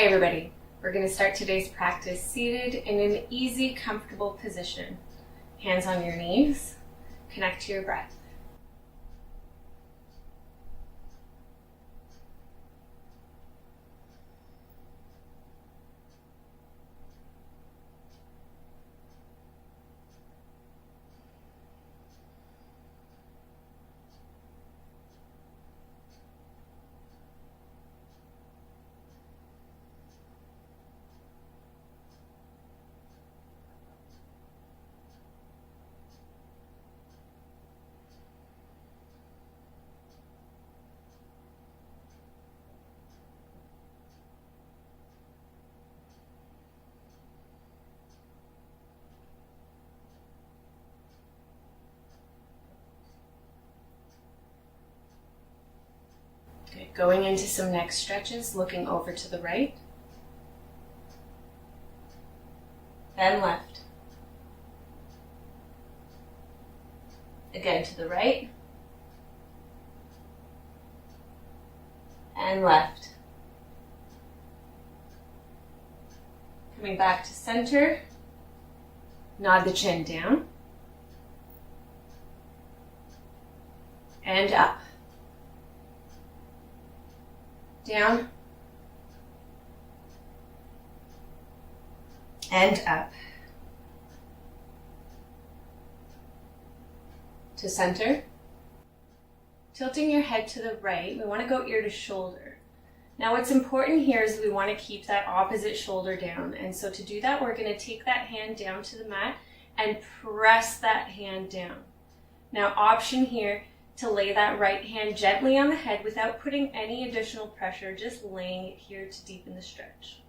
Hey everybody, we're going to start today's practice seated in an easy, comfortable position. Hands on your knees, connect to your breath. Good. Going into some neck stretches, looking over to the right, then left. Again to the right, and left. Coming back to center, nod the chin down, and up. Down, and up. To center. Tilting your head to the right, we want to go ear to shoulder. Now what's important here is we want to keep that opposite shoulder down. And so to do that, we're going to take that hand down to the mat and press that hand down. Now option here to lay that right hand gently on the head without putting any additional pressure, just laying it here to deepen the stretch.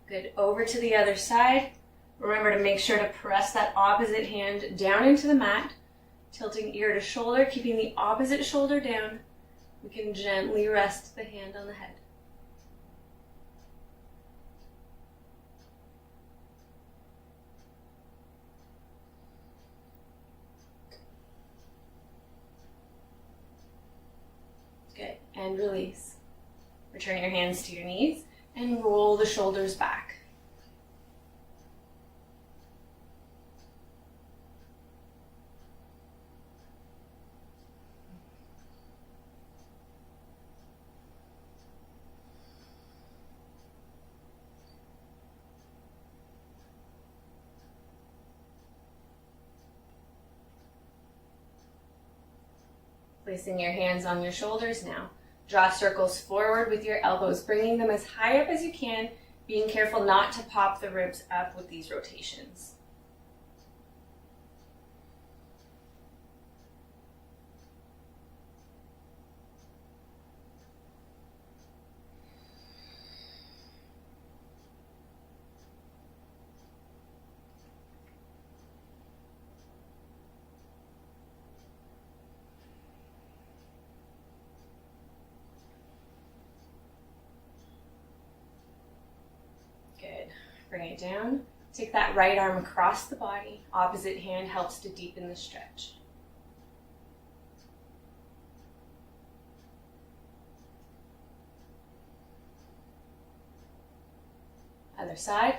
Good. Over to the other side. Remember to make sure to press that opposite hand down into the mat, tilting ear to shoulder, keeping the opposite shoulder down. We can gently rest the hand on the head. Good. And release. Return your hands to your knees and roll the shoulders back. Placing your hands on your shoulders now. Draw circles forward with your elbows, bringing them as high up as you can, being careful not to pop the ribs up with these rotations. Bring it down. Take that right arm across the body. Opposite hand helps to deepen the stretch. Other side.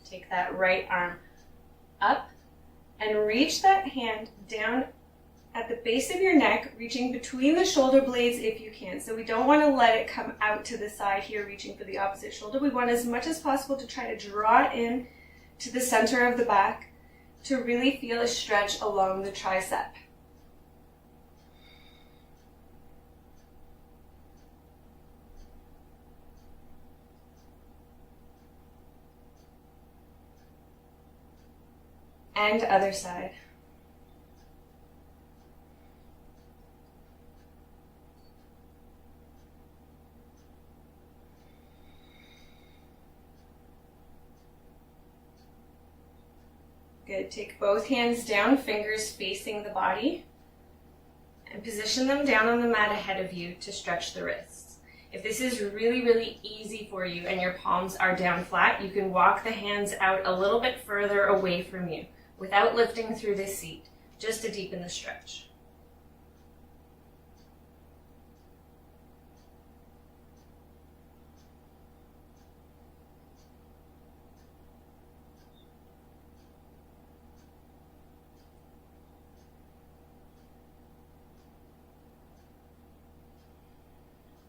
Take that right arm up and reach that hand down at the base of your neck, reaching between the shoulder blades if you can. So we don't want to let it come out to the side here, reaching for the opposite shoulder. We want as much as possible to try to draw it in to the center of the back to really feel a stretch along the tricep. And other side. Good. Take both hands down, fingers facing the body, and position them down on the mat ahead of you to stretch the wrists. If this is really, really easy for you and your palms are down flat, you can walk the hands out a little bit further away from you without lifting through the seat, just to deepen the stretch.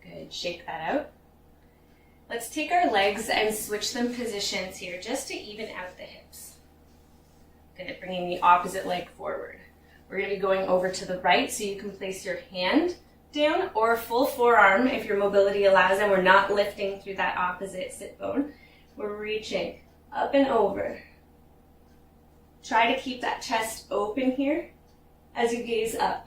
Good, shake that out. Let's take our legs and switch them positions here just to even out the hips. Good, bringing the opposite leg forward. We're going to be going over to the right, so you can place your hand down or full forearm if your mobility allows, and we're not lifting through that opposite sit bone. We're reaching up and over. Try to keep that chest open here as you gaze up.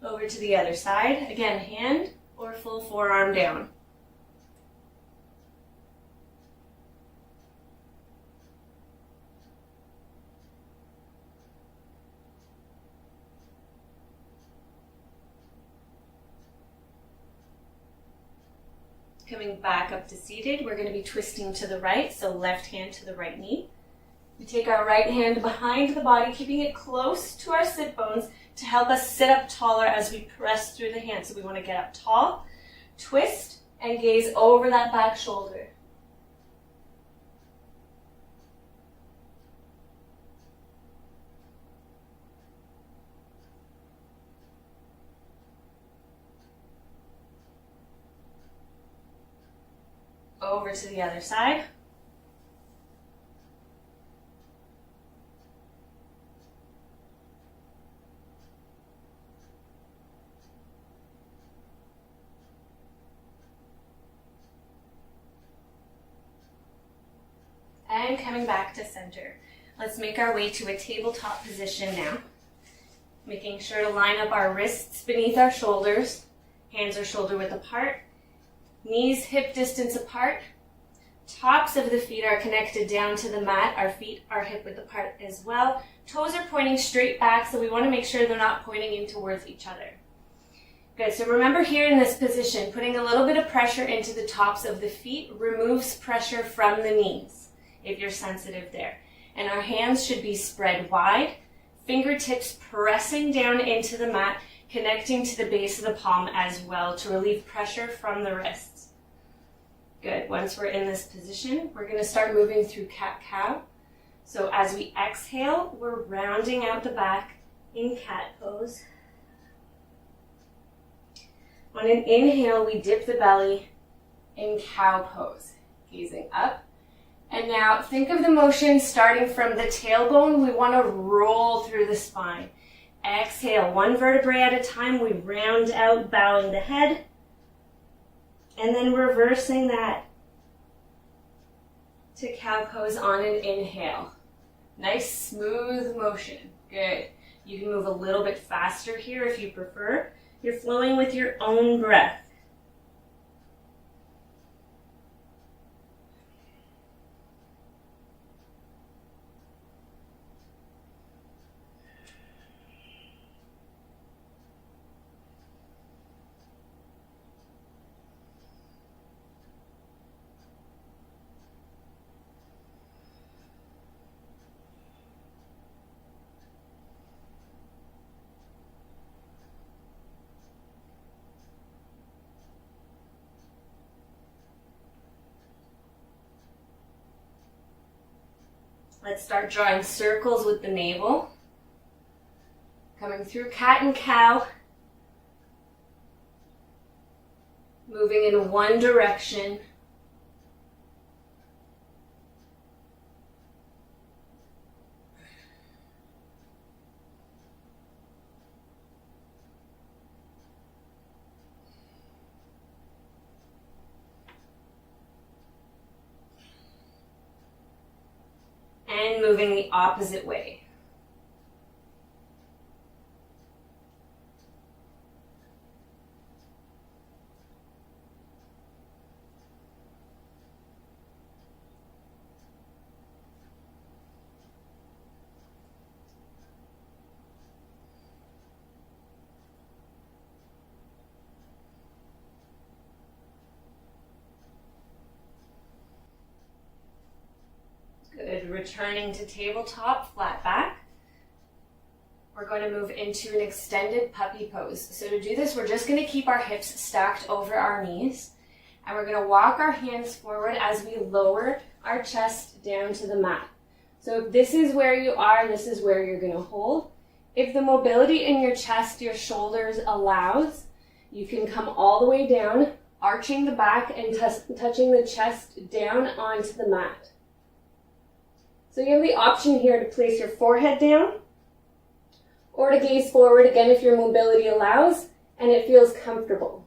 Over to the other side. Again, hand or full forearm down. Coming back up to seated, we're going to be twisting to the right, so left hand to the right knee. We take our right hand behind the body, keeping it close to our sit bones to help us sit up taller as we press through the hands. So we want to get up tall, twist, and gaze over that back shoulder. Over to the other side. And coming back to center. Let's make our way to a tabletop position now. Making sure to line up our wrists beneath our shoulders. Hands are shoulder width apart. Knees hip distance apart. Tops of the feet are connected down to the mat. Our feet are hip width apart as well. Toes are pointing straight back, so we want to make sure they're not pointing in towards each other. Good, so remember here in this position, putting a little bit of pressure into the tops of the feet removes pressure from the knees, if you're sensitive there. And our hands should be spread wide, fingertips pressing down into the mat, connecting to the base of the palm as well to relieve pressure from the wrists. Good, once we're in this position, we're going to start moving through cat-cow. So as we exhale, we're rounding out the back in cat pose. On an inhale, we dip the belly in cow pose, gazing up. And now think of the motion starting from the tailbone. We want to roll through the spine. Exhale, one vertebrae at a time. We round out, bowing the head. And then reversing that to cow pose on an inhale. Nice, smooth motion. Good. You can move a little bit faster here if you prefer. You're flowing with your own breath. Let's start drawing circles with the navel. Coming through cat and cow. Moving in one direction. And moving the opposite way. Returning to tabletop, flat back. We're going to move into an extended puppy pose. So to do this, we're just going to keep our hips stacked over our knees. And we're going to walk our hands forward as we lower our chest down to the mat. So if this is where you are, this is where you're going to hold. If the mobility in your chest, your shoulders allows, you can come all the way down, arching the back and touching the chest down onto the mat. So you have the option here to place your forehead down or to gaze forward, again, if your mobility allows and it feels comfortable.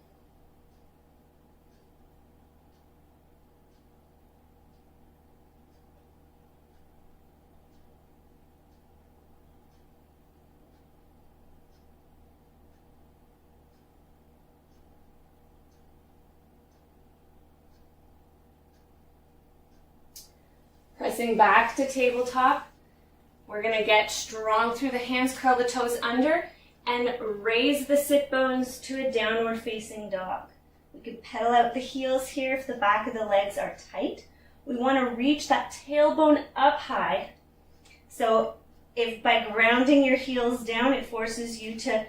Pressing back to tabletop, we're going to get strong through the hands, curl the toes under, and raise the sit bones to a downward facing dog. We could pedal out the heels here if the back of the legs are tight. We want to reach that tailbone up high. So if by grounding your heels down, it forces you to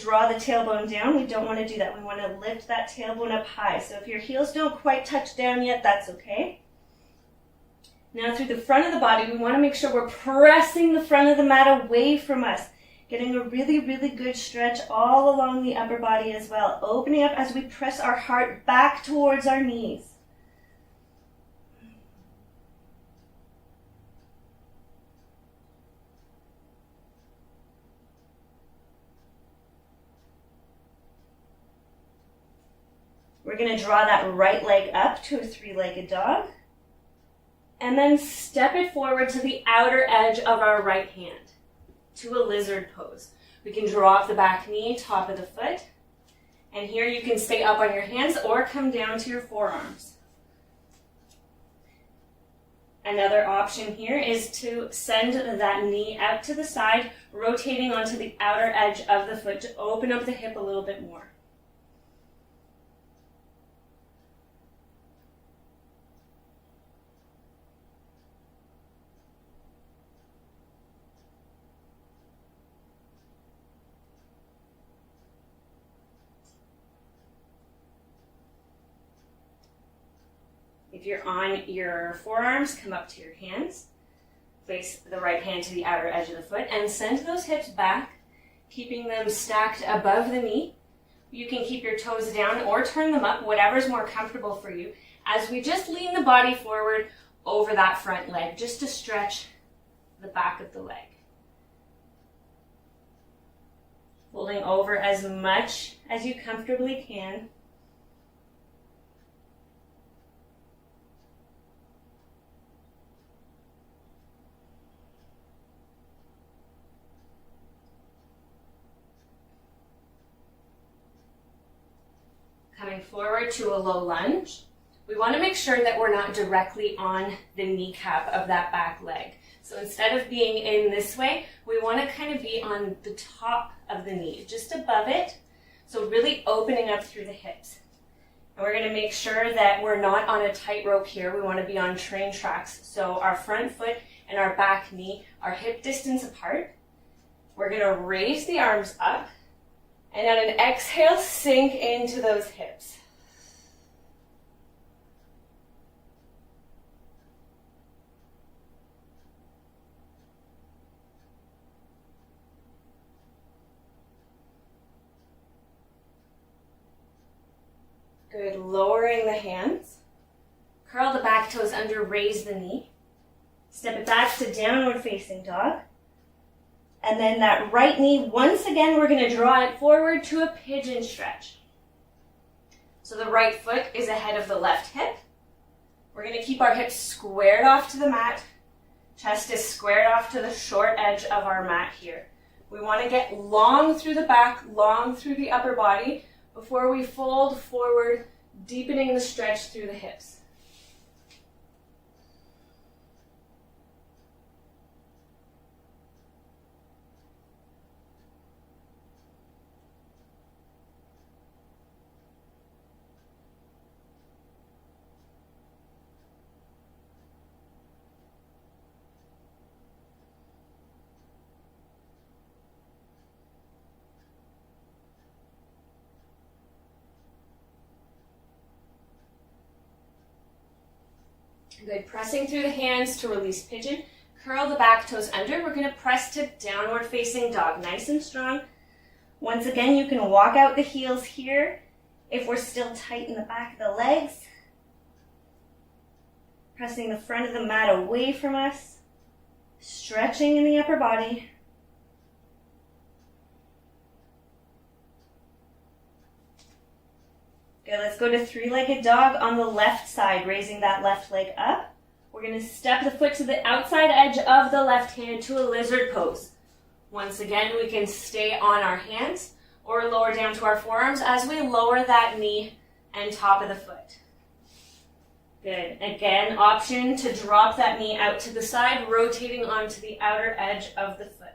draw the tailbone down, we don't want to do that. We want to lift that tailbone up high. So if your heels don't quite touch down yet, that's okay. Now through the front of the body, we want to make sure we're pressing the front of the mat away from us, getting a really, really good stretch all along the upper body as well, opening up as we press our heart back towards our knees. We're going to draw that right leg up to a three-legged dog. And then step it forward to the outer edge of our right hand, to a lizard pose. We can draw off the back knee, top of the foot. And here you can stay up on your hands or come down to your forearms. Another option here is to send that knee out to the side, rotating onto the outer edge of the foot to open up the hip a little bit more. If you're on your forearms, come up to your hands. Place the right hand to the outer edge of the foot and send those hips back, keeping them stacked above the knee. You can keep your toes down or turn them up, whatever's more comfortable for you, as we just lean the body forward over that front leg, just to stretch the back of the leg. Folding over as much as you comfortably can. Coming forward to a low lunge. We want to make sure that we're not directly on the kneecap of that back leg. So instead of being in this way, we want to kind of be on the top of the knee, just above it. So really opening up through the hips. And we're going to make sure that we're not on a tightrope here. We want to be on train tracks. So our front foot and our back knee are hip distance apart. We're going to raise the arms up. And on an exhale, sink into those hips. Good, lowering the hands. Curl the back toes under, raise the knee. Step it back to downward facing dog. And then that right knee, once again, we're going to draw it forward to a pigeon stretch. So the right foot is ahead of the left hip. We're going to keep our hips squared off to the mat. Chest is squared off to the short edge of our mat here. We want to get long through the back, long through the upper body before we fold forward, deepening the stretch through the hips. Good. Pressing through the hands to release pigeon. Curl the back toes under. We're going to press to downward facing dog. Nice and strong. Once again, you can walk out the heels here if we're still tight in the back of the legs. Pressing the front of the mat away from us. Stretching in the upper body. Good, let's go to three-legged dog on the left side, raising that left leg up. We're going to step the foot to the outside edge of the left hand to a lizard pose. Once again, we can stay on our hands or lower down to our forearms as we lower that knee and top of the foot. Good. Again, option to drop that knee out to the side, rotating onto the outer edge of the foot.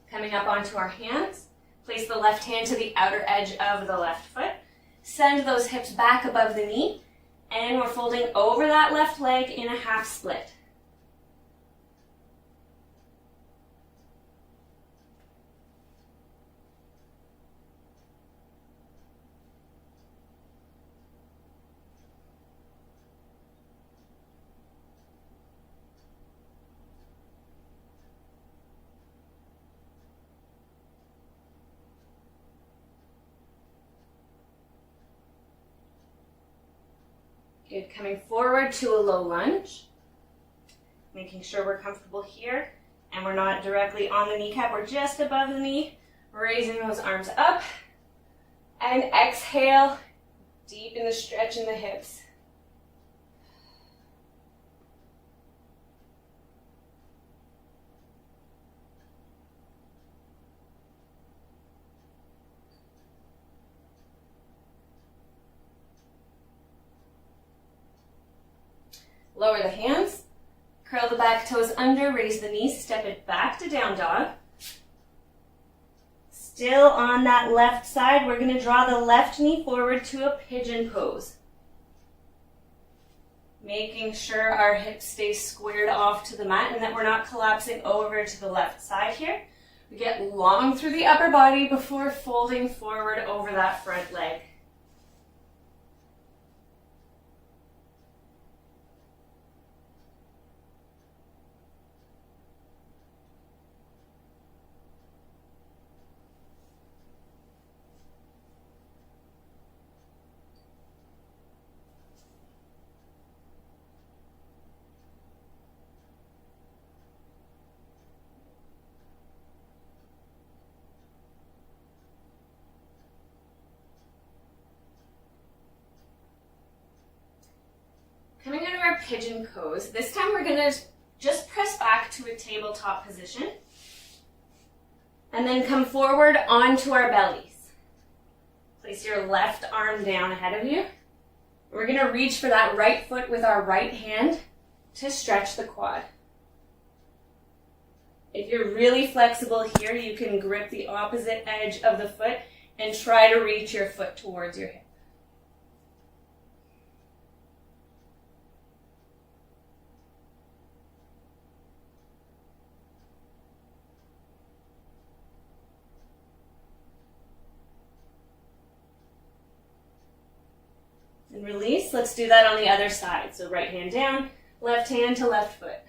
Coming up onto our hands, place the left hand to the outer edge of the left foot. Send those hips back above the knee, and we're folding over that left leg in a half split. Good, coming forward to a low lunge. Making sure we're comfortable here and we're not directly on the kneecap, we're just above the knee. Raising those arms up and exhale, deepen the stretch in the hips. Lower the hands, curl the back toes under, raise the knees, step it back to down dog. Still on that left side, we're going to draw the left knee forward to a pigeon pose. Making sure our hips stay squared off to the mat and that we're not collapsing over to the left side here. We get long through the upper body before folding forward over that front leg. Coming out of our pigeon pose, this time we're going to just press back to a tabletop position and then come forward onto our bellies. Place your left arm down ahead of you. We're going to reach for that right foot with our right hand to stretch the quad. If you're really flexible here, you can grip the opposite edge of the foot and try to reach your foot towards your hip. And release. Let's do that on the other side. So right hand down, left hand to left foot.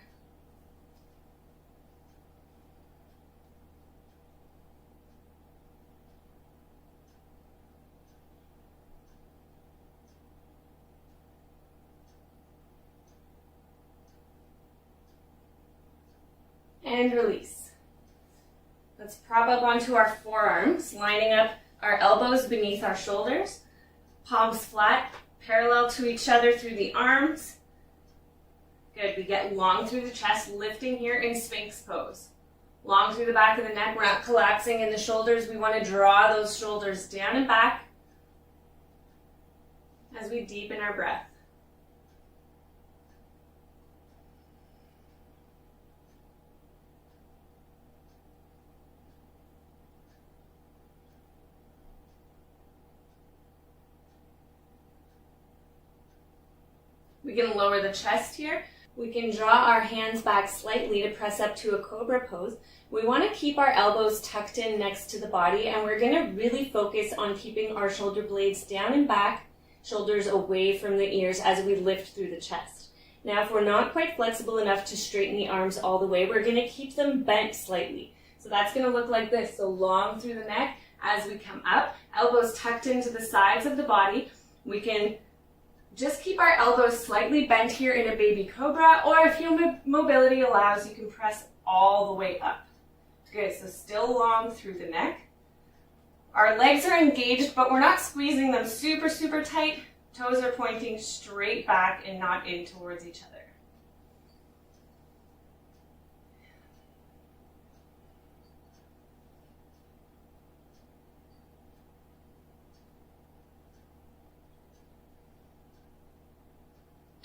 And release. Let's prop up onto our forearms, lining up our elbows beneath our shoulders, palms flat, parallel to each other through the arms. Good, we get long through the chest, lifting here in Sphinx pose. Long through the back of the neck, we're not collapsing in the shoulders. We want to draw those shoulders down and back as we deepen our breath. We can lower the chest here. We can draw our hands back slightly to press up to a cobra pose. We want to keep our elbows tucked in next to the body, and we're going to really focus on keeping our shoulder blades down and back, shoulders away from the ears as we lift through the chest. Now, if we're not quite flexible enough to straighten the arms all the way, we're going to keep them bent slightly. So that's going to look like this. So long through the neck as we come up, elbows tucked into the sides of the body. We can just keep our elbows slightly bent here in a baby cobra, or if your mobility allows, you can press all the way up. Good, so still long through the neck. Our legs are engaged, but we're not squeezing them super, super tight. Toes are pointing straight back and not in towards each other.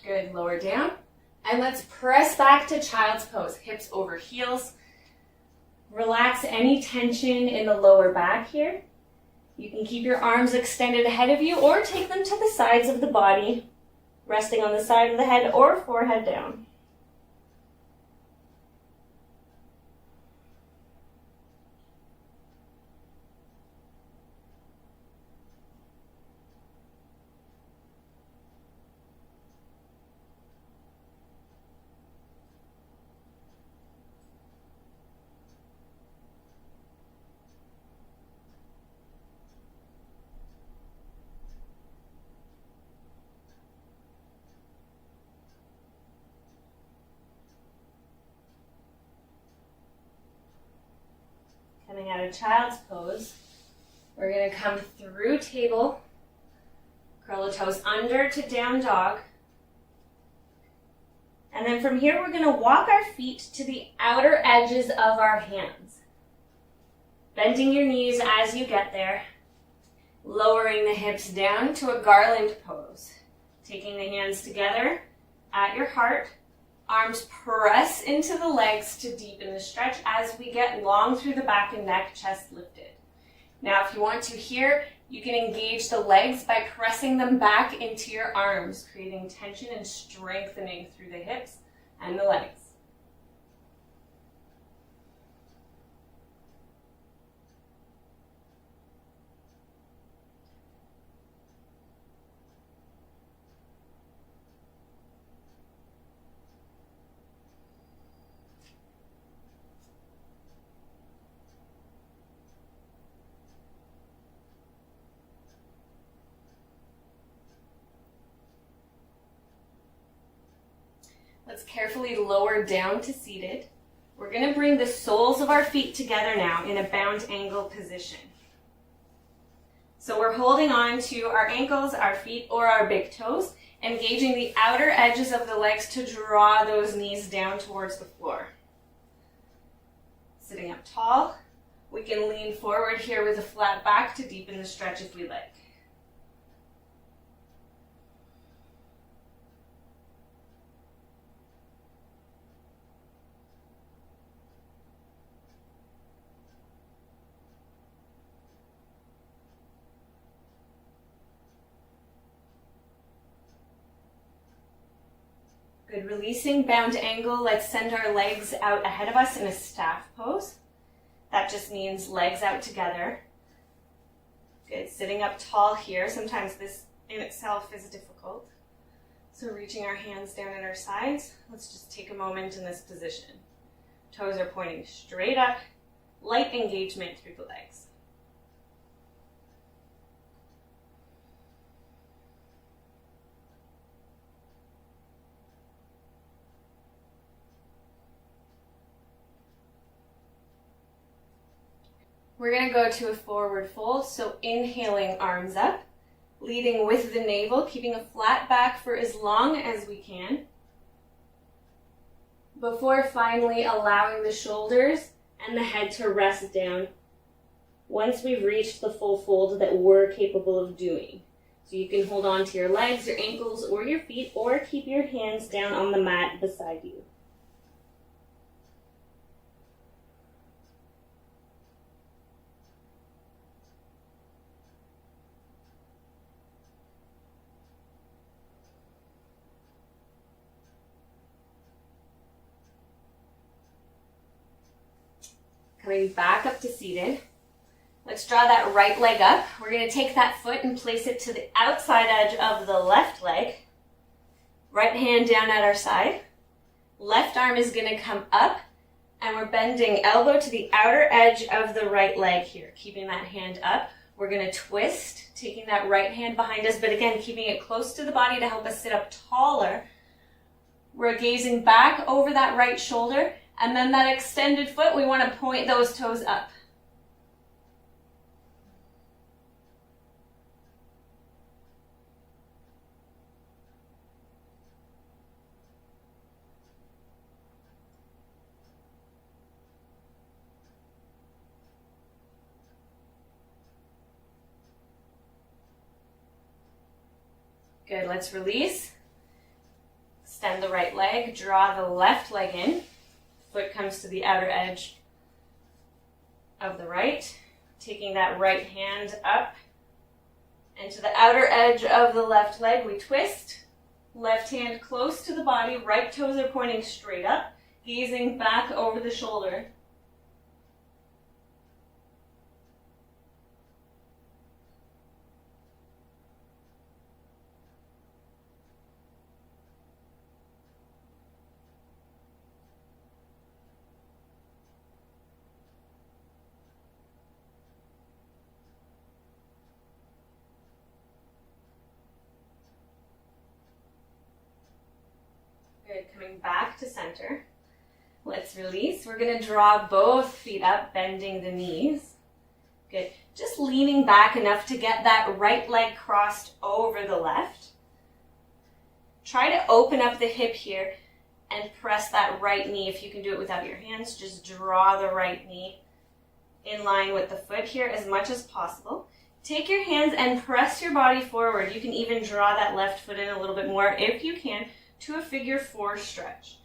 Good, lower down. And let's press back to child's pose, hips over heels. Relax any tension in the lower back here. You can keep your arms extended ahead of you or take them to the sides of the body, resting on the side of the head or forehead down. Coming out of child's pose, we're going to come through table, curl the toes under to down dog. And then from here, we're going to walk our feet to the outer edges of our hands. Bending your knees as you get there, lowering the hips down to a garland pose. Taking the hands together at your heart. Arms press into the legs to deepen the stretch as we get long through the back and neck, chest lifted. Now, if you want to here, you can engage the legs by pressing them back into your arms, creating tension and strengthening through the hips and the legs. Let's carefully lower down to seated. We're going to bring the soles of our feet together now in a bound angle position. So we're holding on to our ankles, our feet, or our big toes, engaging the outer edges of the legs to draw those knees down towards the floor. Sitting up tall, we can lean forward here with a flat back to deepen the stretch if we like. Good, releasing bound angle. Let's send our legs out ahead of us in a staff pose. That just means legs out together. Good, sitting up tall here. Sometimes this in itself is difficult. So reaching our hands down at our sides. Let's just take a moment in this position. Toes are pointing straight up, light engagement through the legs. We're going to go to a forward fold, so inhaling arms up, leading with the navel, keeping a flat back for as long as we can, before finally allowing the shoulders and the head to rest down once we've reached the full fold that we're capable of doing. So you can hold on to your legs, your ankles, or your feet, or keep your hands down on the mat beside you. Coming back up to seated. Let's draw that right leg up. We're going to take that foot and place it to the outside edge of the left leg. Right hand down at our side. Left arm is going to come up, and we're bending elbow to the outer edge of the right leg here, keeping that hand up. We're going to twist, taking that right hand behind us, but again, keeping it close to the body to help us sit up taller. We're gazing back over that right shoulder, and then that extended foot, we want to point those toes up. Good, let's release. Extend the right leg, draw the left leg in. Foot comes to the outer edge of the right. Taking that right hand up and to the outer edge of the left leg, we twist. Left hand close to the body, right toes are pointing straight up, gazing back over the shoulder. Good, coming back to center. Let's release. We're going to draw both feet up, bending the knees. Good. Just leaning back enough to get that right leg crossed over the left. Try to open up the hip here and press that right knee. If you can do it without your hands, just draw the right knee in line with the foot here as much as possible. Take your hands and press your body forward. You can even draw that left foot in a little bit more if you can, to a figure 4 stretch.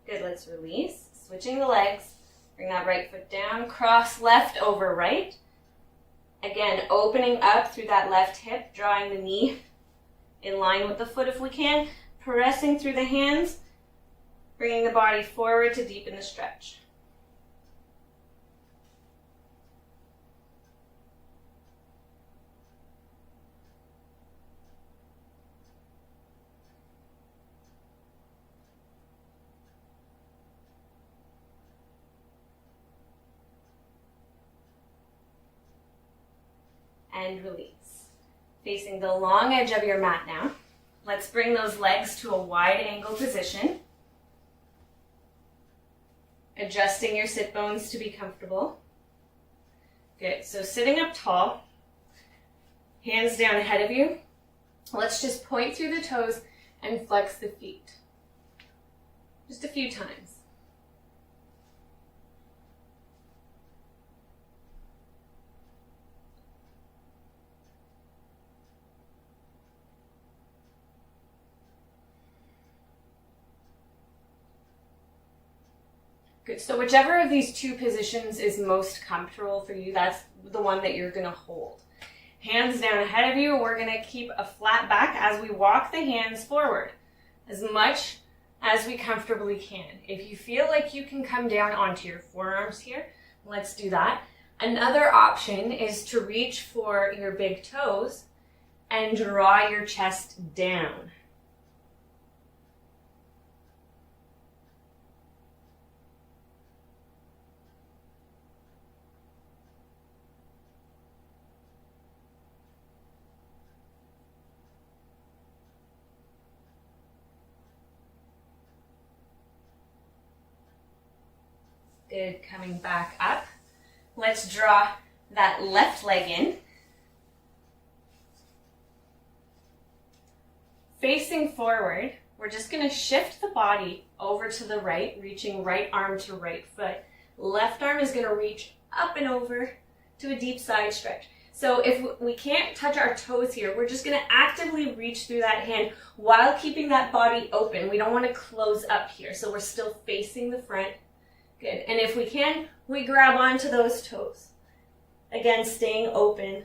Good, let's release. Switching the legs. Bring that right foot down, cross left over right. Again, opening up through that left hip, drawing the knee in line with the foot if we can, pressing through the hands, bringing the body forward to deepen the stretch. And release. Facing the long edge of your mat now. Let's bring those legs to a wide angle position. Adjusting your sit bones to be comfortable. Good, so sitting up tall, hands down ahead of you. Let's just point through the toes and flex the feet. Just a few times. Good, so whichever of these two positions is most comfortable for you, that's the one that you're gonna hold. Hands down ahead of you, we're gonna keep a flat back as we walk the hands forward as much as we comfortably can. If you feel like you can come down onto your forearms here, let's do that. Another option is to reach for your big toes and draw your chest down. Good, coming back up. Let's draw that left leg in. Facing forward, we're just going to shift the body over to the right, reaching right arm to right foot. Left arm is going to reach up and over to a deep side stretch. So if we can't touch our toes here, we're just gonna actively reach through that hand while keeping that body open. We don't wanna close up here, so we're still facing the front. Good, and if we can, we grab onto those toes. Again, staying open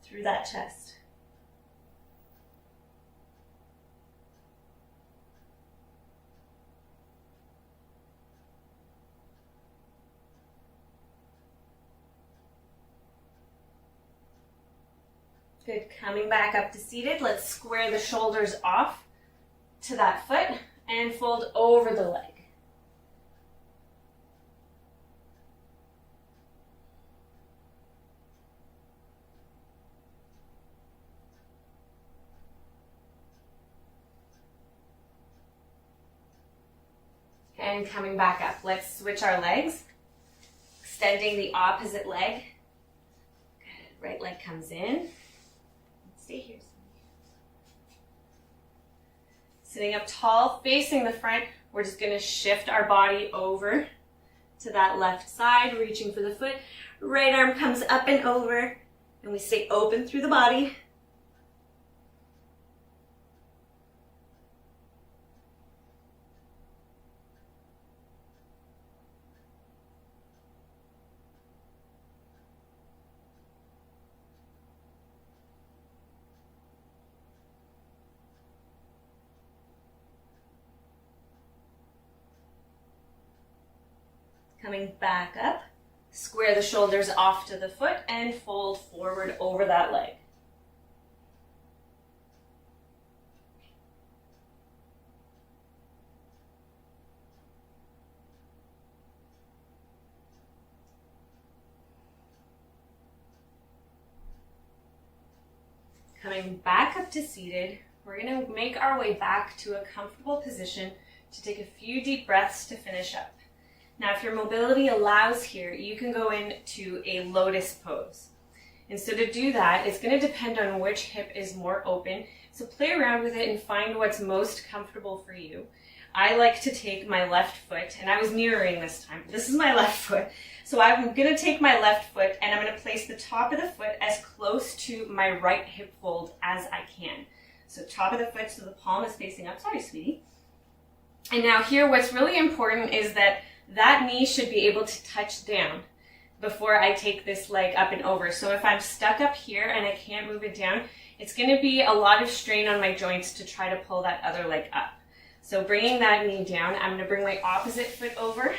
through that chest. Good, coming back up to seated. Let's square the shoulders off to that foot and fold over the leg. And coming back up, let's switch our legs. Extending the opposite leg. Good, right leg comes in. Stay here. Sitting up tall, facing the front, we're just going to shift our body over to that left side, reaching for the foot. Right arm comes up and over, and we stay open through the body. Coming back up, square the shoulders off to the foot and fold forward over that leg. Coming back up to seated, we're going to make our way back to a comfortable position to take a few deep breaths to finish up. Now, if your mobility allows here, you can go into a lotus pose. And so to do that, it's going to depend on which hip is more open. So play around with it and find what's most comfortable for you. I like to take my left foot, and I was mirroring this time. This is my left foot. So I'm going to take my left foot and I'm going to place the top of the foot as close to my right hip fold as I can. So top of the foot so the palm is facing up. Sorry, sweetie. And now here, what's really important is that knee should be able to touch down before I take this leg up and over. So if I'm stuck up here and I can't move it down, it's going to be a lot of strain on my joints to try to pull that other leg up. So bringing that knee down, I'm going to bring my opposite foot over.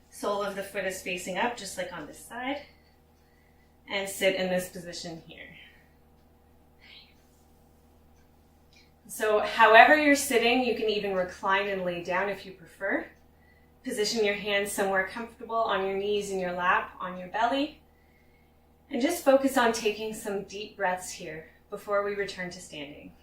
Sole of the foot is facing up, just like on this side. And sit in this position here. So however you're sitting, you can even recline and lay down if you prefer. Position your hands somewhere comfortable on your knees, in your lap, on your belly. And just focus on taking some deep breaths here before we return to standing.